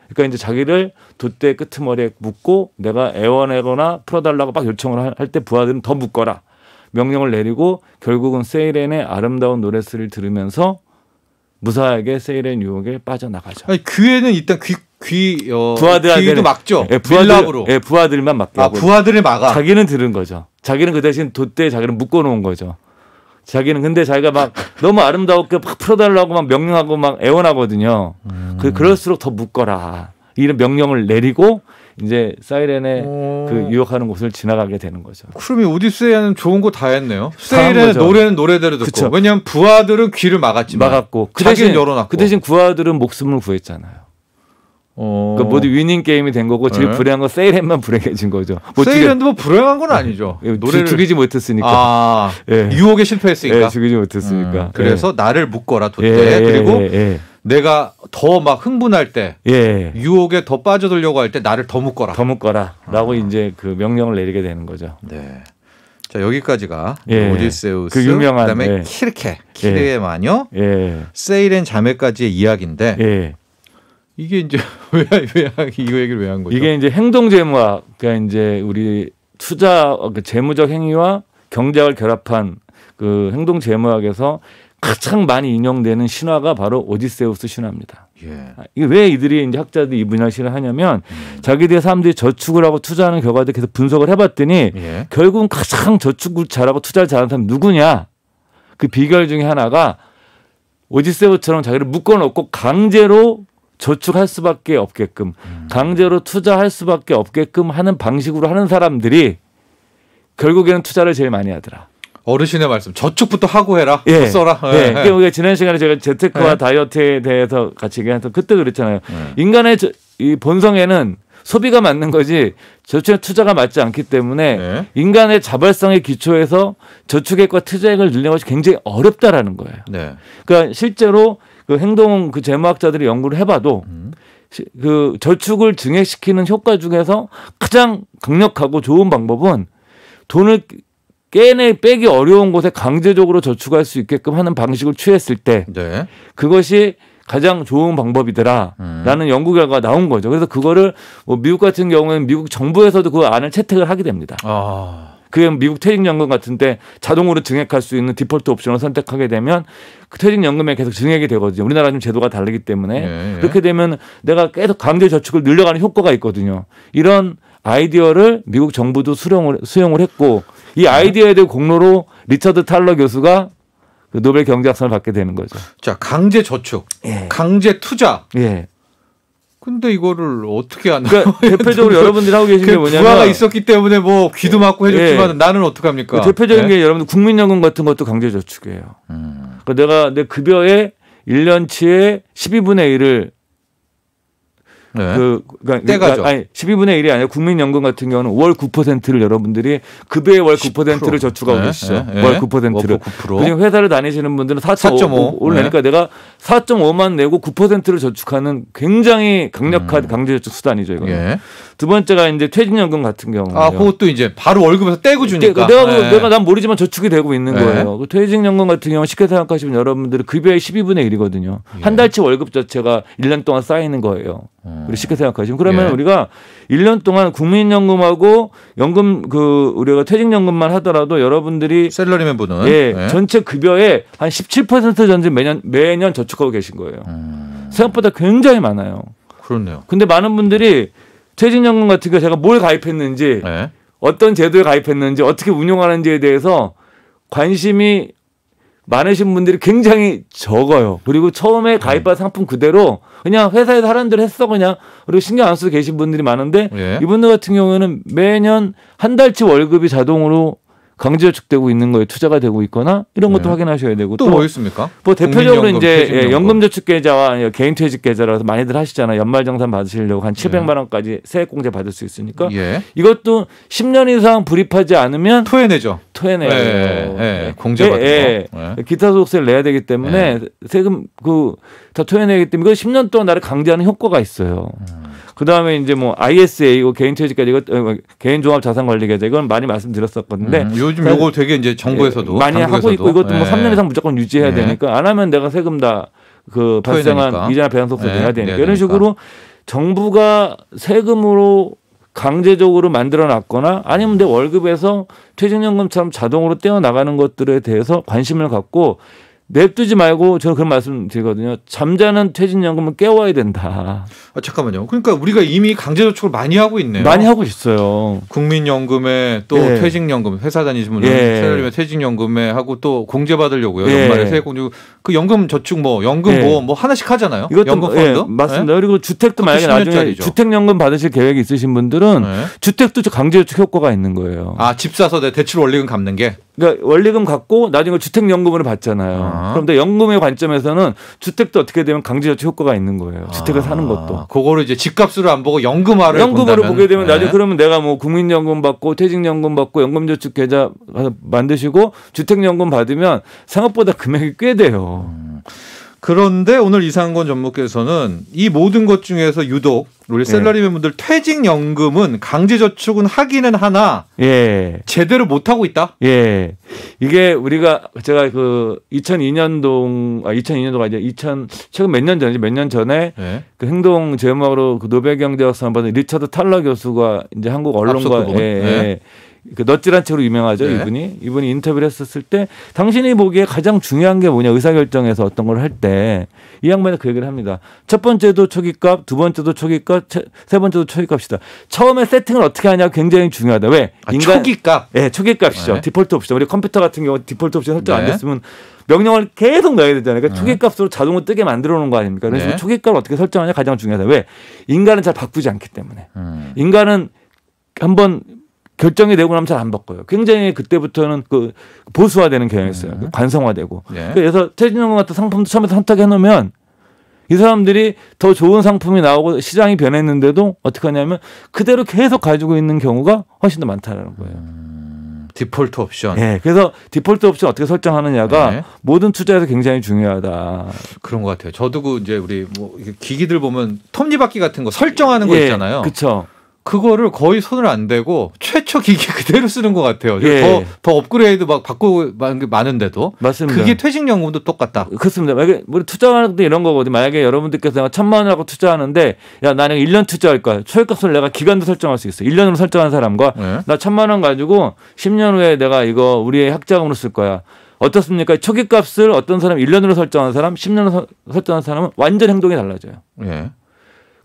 그러니까 이제 자기를 돛대 끄트머리에 묶고 내가 애원하거나 풀어달라고 막 요청을 할 때 부하들은 더 묶어라. 명령을 내리고 결국은 세이렌의 아름다운 노랫소리를 들으면서 무사하게 세이렌 유혹에 빠져나가죠. 귀에는 일단 귀도 막죠. 밀랍으로. 부하들만 막게 하고. 부하들을 막아. 자기는 들은 거죠. 자기는 그 대신 돛대에 자기는 묶어놓은 거죠. 자기는 근데 자기가 막 너무 아름다웠게 막 풀어달라고 막 명령하고 막 애원하거든요. 그럴수록 더 묶어라. 이런 명령을 내리고 이제 사이렌의 그 유혹하는 곳을 지나가게 되는 거죠. 그러면 오디세이아는 좋은 거 다 했네요. 세이렌의 노래는 노래대로 듣고. 그쵸. 왜냐하면 부하들은 귀를 막았고 그 대신 열어놨고. 그 대신 부하들은 목숨을 구했잖아요. 그러니까 모두 위닝 게임이 된 거고 제일 불행한 건 세이렌만 불행해진 거죠. 세이렌도 뭐 불행한 건 아니죠. 노래를 죽이지 못했으니까. 유혹에 실패했으니까. 죽이지 못했으니까. 그래서 나를 묶어라 돛대. 그리고 내가 더 막 흥분할 때 유혹에 더 빠져들려고 할 때 나를 더 묶어라라고 이제 그 명령을 내리게 되는 거죠. 네. 자, 여기까지가 오디세우스 그 유명한 그다음에 키르의 마녀 세이렌 자매까지의 이야기인데 이게 이제 왜 이거 얘기를 왜 한 거죠? 이게 이제 행동 재무학, 그러니까 이제 우리 투자 재무적 행위와 경제학을 결합한 그 행동 재무학에서 가장 많이 인용되는 신화가 바로 오디세우스 신화입니다. 이게 왜 이들이 이제 학자들이 이 분야 신화를 하냐면 자기들 사람들이 저축을 하고 투자하는 결과들 계속 분석을 해봤더니 결국은 가장 저축을 잘하고 투자를 잘하는 사람이 누구냐? 그 비결 중에 하나가 오디세우스처럼 자기를 묶어놓고 강제로 저축할 수밖에 없게끔 강제로 투자할 수밖에 없게끔 하는 방식으로 하는 사람들이 결국에는 투자를 제일 많이 하더라. 어르신의 말씀 저축부터 하고 해라. 예. 써라. 예. 그러니까 우리가 지난 시간에 제가 재테크와 예. 다이어트에 대해서 같이 얘기했던 그때도 그랬잖아요. 인간의 이 본성에는 소비가 맞는 거지 저축에 투자가 맞지 않기 때문에 네. 인간의 자발성의 기초에서 저축액과 투자액을 늘리는 것이 굉장히 어렵다라는 거예요. 네. 그러니까 실제로 그 행동 그 재무학자들이 연구를 해봐도 그 저축을 증액시키는 효과 중에서 가장 강력하고 좋은 방법은 돈을 빼기 어려운 곳에 강제적으로 저축할 수 있게끔 하는 방식을 취했을 때 네. 그것이 가장 좋은 방법이더라라는 연구 결과가 나온 거죠. 그래서 그거를 뭐 미국 같은 경우에는 미국 정부에서도 그 안을 채택을 하게 됩니다. 그게 미국 퇴직연금 같은데 자동으로 증액할 수 있는 디폴트 옵션을 선택하게 되면 그 퇴직연금에 계속 증액이 되거든요. 우리나라 좀 제도가 다르기 때문에 예. 그렇게 되면 내가 계속 강제 저축을 늘려가는 효과가 있거든요. 이런 아이디어를 미국 정부도 수용을 했고 이 아이디어에 대한 공로로 리처드 탈러 교수가 그 노벨 경제학상을 받게 되는 거죠. 자, 강제 저축, 예. 강제 투자. 예. 근데 이거를 어떻게 하나? 그러니까 대표적으로 여러분들이 하고 계신 게 뭐냐면 부하가 있었기 때문에 뭐 귀도 막고 해줬지만 예. 나는 어떡합니까? 대표적인 게 여러분들 국민연금 같은 것도 강제 저축이에요. 그러니까 내가 내 급여의 1년치의 12분의 1을 네. 그러니까 아니 12분의 1이 아니라 국민연금 같은 경우는 월 9%를 여러분들이 급여의 월 9%를 저축하고 계시죠. 월 9%를. 그중에 회사를 다니시는 분들은 4.5를 내니까 내가 4.5만 내고 9%를 저축하는 굉장히 강력한 강제저축 수단이죠. 이거. 예. 두 번째가 이제 퇴직연금 같은 경우. 그것도 이제 바로 월급에서 떼고 주니까. 내가 난 모르지만 저축이 되고 있는 거예요. 그 퇴직연금 같은 경우 쉽게 생각하시면 여러분들은 급여의 12분의 1이거든요. 한 달치 월급 자체가 1년 동안 쌓이는 거예요. 우리 쉽게 생각하시면 그러면 우리가 1년 동안 국민연금하고 연금 우리가 퇴직연금만 하더라도 여러분들이 셀러리맨 분은 전체 급여의 한 17% 전체 매년 저축하고 계신 거예요. 생각보다 굉장히 많아요. 그렇네요. 근데 많은 분들이 퇴직연금 같은 거 제가 뭘 가입했는지 어떤 제도에 가입했는지 어떻게 운용하는지에 대해서 관심이 많으신 분들이 굉장히 적어요. 그리고 처음에 가입한 상품 그대로 그냥 회사에서 하라는 대로 했어 그냥. 그리고 신경 안 쓰고 계신 분들이 많은데 이분들 같은 경우에는 매년 한 달치 월급이 자동으로 강제저축되고 있는 거에 투자가 되고 있거나 이런 것도 확인하셔야 되고 또 뭐 있습니까? 뭐 대표적으로 이제 연금저축계좌와 개인퇴직계좌라서 많이들 하시잖아요. 연말정산 받으시려고 한 700만 원까지 세액공제 받을 수 있으니까 이것도 10년 이상 불입하지 않으면 토해내죠. 공제 받는 거. 기타 소득세를 내야 되기 때문에 세금 다 토해내기 때문에 이거 10년 동안 나를 강제하는 효과가 있어요. 그다음에 이제 뭐 ISA 개인퇴직계좌 개인종합자산관리계좌 이건 많이 말씀드렸었거든데 요즘 요거 되게 이제 정부에서도 많이 하고 있고 이것도 뭐 3년 이상 무조건 유지해야 되니까 안 하면 내가 세금 다 발생한 이자나 배당소득세 내야 되니까 이런 식으로 정부가 세금으로 강제적으로 만들어놨거나 아니면 내 월급에서 퇴직연금처럼 자동으로 떼어나가는 것들에 대해서 관심을 갖고 냅두지 말고 저는 그런 말씀 드리거든요. 잠자는 퇴직연금은 깨워야 된다. 잠깐만요. 그러니까 우리가 이미 강제저축을 많이 하고 있네요. 많이 하고 있어요. 국민연금에 또 퇴직연금 회사 다니시면 셀러리맨 퇴직연금에 하고 또 공제받으려고요. 연말에 세액공제 그 연금저축 연금 뭐 하나씩 하잖아요. 이것도 연금 펀드. 맞습니다. 그리고 주택도 만약에 나중에 주택연금 받으실 계획이 있으신 분들은 주택도 강제저축 효과가 있는 거예요. 집 사서 내 대출 원리금 갚는 게. 그러니까 원리금 갚고 나중에 주택연금으로 받잖아요. 그런데 연금의 관점에서는 주택도 어떻게 되면 강제저축 효과가 있는 거예요. 주택을 사는 것도. 그거를 이제 집값으로 안 보고 연금으로 보게 되면 나중에 그러면 내가 뭐 국민연금 받고 퇴직연금 받고 연금저축 계좌 만드시고 주택연금 받으면 생각보다 금액이 꽤 돼요. 그런데 오늘 이상권 전무께서는 이 모든 것 중에서 유독 우리 셀러리맨 분들 퇴직연금은 강제저축은 하기는 하나 제대로 못하고 있다? 이게 제가 2002년도가 아니라 최근 몇 년 전에 그 행동 제목으로 그 노벨 경제학상 받은 리처드 탈러 교수가 이제 한국 언론과 그 넛질한 책으로 유명하죠. 네. 이분이 인터뷰를 했었을 때 당신이 보기에 가장 중요한 게 뭐냐 의사결정에서 어떤 걸 할 때 이 양반이 그 얘기를 합니다. 첫 번째도 초기값, 두 번째도 초기값, 세 번째도 초기값이다. 처음에 세팅을 어떻게 하냐가 굉장히 중요하다. 왜? 초기값? 네, 초기값이죠. 네. 디폴트 옵션. 우리 컴퓨터 같은 경우 디폴트 옵션 설정 안 네. 됐으면 명령을 계속 넣어야 되잖아요. 그러니까 초기값으로 자동으로 뜨게 만들어 놓은 거 아닙니까? 그래서 네. 초기값을 어떻게 설정하냐 가장 중요하다. 왜? 인간은 잘 바꾸지 않기 때문에. 인간은 한번 결정이 되고 나면 잘 안 바꿔요. 굉장히 그때부터는 그 보수화되는 경향이 있어요. 관성화되고. 네. 그래서 최진영 같은 상품도 처음에 선택해 놓으면 이 사람들이 더 좋은 상품이 나오고 시장이 변했는데도 어떻게 하냐면 그대로 계속 가지고 있는 경우가 훨씬 더 많다는 거예요. 디폴트 옵션. 네, 그래서 디폴트 옵션 어떻게 설정하느냐가 네. 모든 투자에서 굉장히 중요하다. 그런 것 같아요. 저도 그 이제 우리 뭐 이렇게 기기들 보면 톱니바퀴 같은 거 설정하는 거 있잖아요. 그렇죠. 그거를 거의 손을 안 대고 최초 기기 그대로 쓰는 것 같아요. 예. 더 업그레이드 막 바꾸고 많은데도. 맞습니다. 그게 퇴직연금도 똑같다. 그렇습니다. 만약에 우리 투자하는 것도 이런 거거든요. 만약에 여러분들께서 1,000만 원하고 투자하는데 야 나는 1년 투자할 거야. 초기값을 내가 기간도 설정할 수 있어. 1년으로 설정한 사람과 네. 나 1,000만 원 가지고 10년 후에 내가 이거 우리의 학자금으로 쓸 거야. 어떻습니까? 초기값을 어떤 사람 1년으로 설정한 사람, 10년으로 설정한 사람은 완전 행동이 달라져요. 예.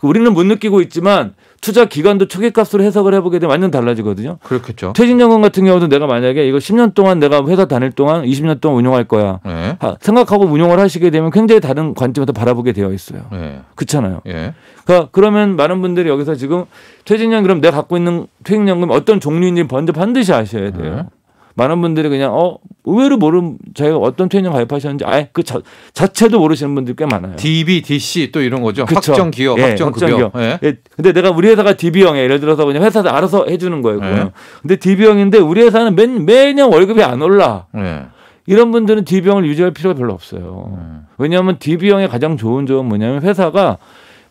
우리는 못 느끼고 있지만 투자 기간도 초기값으로 해석을 해보게 되면 완전 달라지거든요. 그렇겠죠. 퇴직연금 같은 경우도 내가 만약에 이거 10년 동안 내가 회사 다닐 동안 20년 동안 운용할 거야. 네. 생각하고 운용을 하시게 되면 굉장히 다른 관점에서 바라보게 되어 있어요. 네. 그렇잖아요. 예. 그러니까 그러면 많은 분들이 여기서 지금 퇴직연금 그럼 내가 갖고 있는 퇴직연금 어떤 종류인지 먼저 반드시 아셔야 돼요. 많은 분들이 그냥 의외로 모르는 자기가 어떤 퇴직연금 가입하셨는지 아예 그 자체도 모르시는 분들이 꽤 많아요. DB, DC 또 이런 거죠. 그쵸. 확정 기업, 예, 확정 급여. 예. 예. 근데 내가 우리 회사가 DB형이야. 예를 들어서 그냥 회사에서 알아서 해주는 거예요. 예. 근데 DB형인데 우리 회사는 매년 월급이 안 올라. 예. 이런 분들은 DB형을 유지할 필요가 별로 없어요. 왜냐하면 DB형의 가장 좋은 점은 뭐냐면 회사가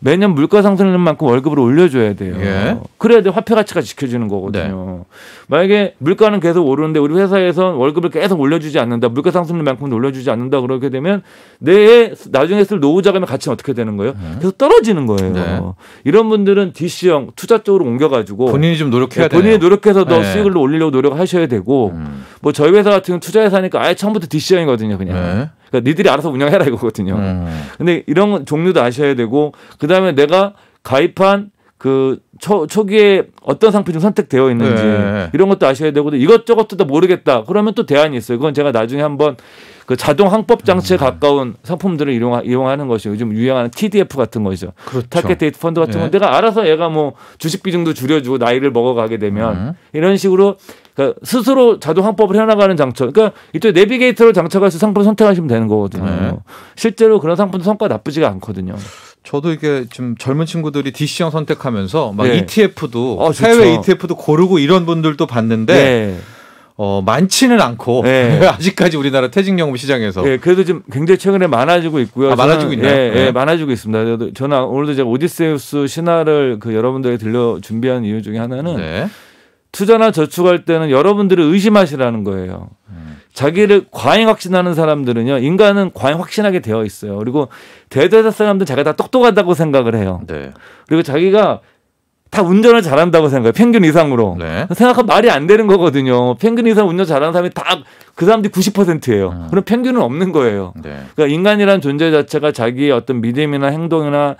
매년 물가 상승하는 만큼 월급을 올려줘야 돼요. 예. 그래야 돼 화폐 가치가 지켜지는 거거든요. 만약에 물가는 계속 오르는데 우리 회사에서 월급을 계속 올려주지 않는다. 물가 상승하는 만큼 올려주지 않는다. 그렇게 되면 나중에 쓸 노후 자금의 가치는 어떻게 되는 거예요? 계속 떨어지는 거예요. 네. 이런 분들은 DC형 투자 쪽으로 옮겨가지고 본인이 좀 노력해야 돼요. 본인이 노력해서 더 네. 수익을 올리려고 노력하셔야 되고 뭐 저희 회사 같은 경우는 투자회사니까 아예 처음부터 DC형이거든요. 그냥. 네. 그러니까 니들이 알아서 운영해라 이거거든요. 근데 이런 종류도 아셔야 되고 그다음에 내가 가입한 그 초기에 어떤 상품이 좀 선택되어 있는지 네. 이런 것도 아셔야 되고 이것저것도 다 모르겠다. 그러면 또 대안이 있어요. 그건 제가 나중에 한번 그 자동 항법 장치에 가까운 상품들을 이용하는 것이 요즘 유행하는 TDF 같은 거죠. 그렇죠. 타겟 데이트 펀드 같은 네. 건 내가 알아서 얘가 뭐 주식 비중도 줄여주고 나이를 먹어가게 되면 이런 식으로 그러니까 스스로 자동 항법을 해나가는 장치. 그러니까 이쪽 내비게이터를 장착해서 상품을 선택하시면 되는 거거든요. 네. 실제로 그런 상품도 성과가 나쁘지가 않거든요. 저도 이게 좀 젊은 친구들이 DC형 선택하면서 막 네. ETF도 좋죠. 해외 ETF도 고르고 이런 분들도 봤는데 네. 많지는 않고 네. 아직까지 우리나라 퇴직연금 시장에서 예, 그래도 좀 굉장히 최근에 많아지고 있고요. 많아지고 있나요? 예, 네. 많아지고 있습니다. 저는 오늘도 제가 오디세우스 신화를 그 여러분들에게 들려 준비한 이유 중에 하나는 네. 투자나 저축할 때는 여러분들을 의심하시라는 거예요. 자기를 과잉 확신하는 사람들은요, 인간은 과잉 확신하게 되어 있어요. 그리고 대다수 사람들은 자기가 다 똑똑하다고 생각을 해요. 네. 그리고 자기가 다 운전을 잘한다고 생각해요. 평균 이상으로. 네. 생각하면 말이 안 되는 거거든요. 평균 이상 운전 잘하는 사람이 다 그 사람들이 90%예요. 그럼 평균은 없는 거예요. 네. 그러니까 인간이라는 존재 자체가 자기의 어떤 믿음이나 행동이나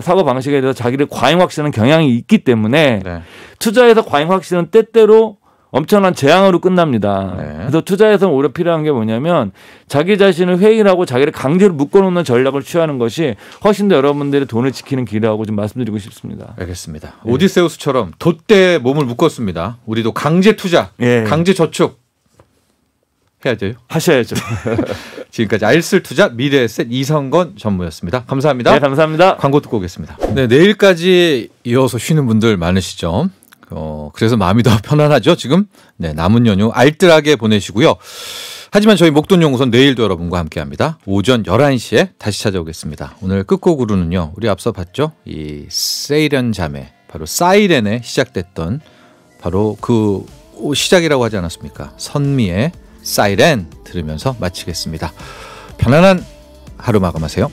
사고 방식에 대해서 자기를 과잉 확신하는 경향이 있기 때문에 네. 투자에서 과잉 확신은 때때로 엄청난 재앙으로 끝납니다. 네. 그래서 투자에서 오히려 필요한 게 뭐냐면 자기 자신을 회의하고 자기를 강제로 묶어놓는 전략을 취하는 것이 훨씬 더 여러분들의 돈을 지키는 길이라고 좀 말씀드리고 싶습니다. 알겠습니다. 오디세우스처럼 돛대에 몸을 묶었습니다. 우리도 강제 투자, 예. 강제 저축 해야죠. 하셔야죠. 지금까지 알쓸 투자 미래에셋 이성건 전무였습니다. 감사합니다. 네, 감사합니다. 광고 듣고 오겠습니다. 네, 내일까지 이어서 쉬는 분들 많으시죠. 그래서 마음이 더 편안하죠, 지금? 네, 남은 연휴 알뜰하게 보내시고요. 하지만 저희 목돈연구소는 내일도 여러분과 함께 합니다. 오전 11시에 다시 찾아오겠습니다. 오늘 끝곡으로는요, 우리 앞서 봤죠? 이 세이렌 자매, 바로 사이렌에 시작됐던 바로 그 시작이라고 하지 않았습니까? 선미의 사이렌 들으면서 마치겠습니다. 편안한 하루 마감하세요.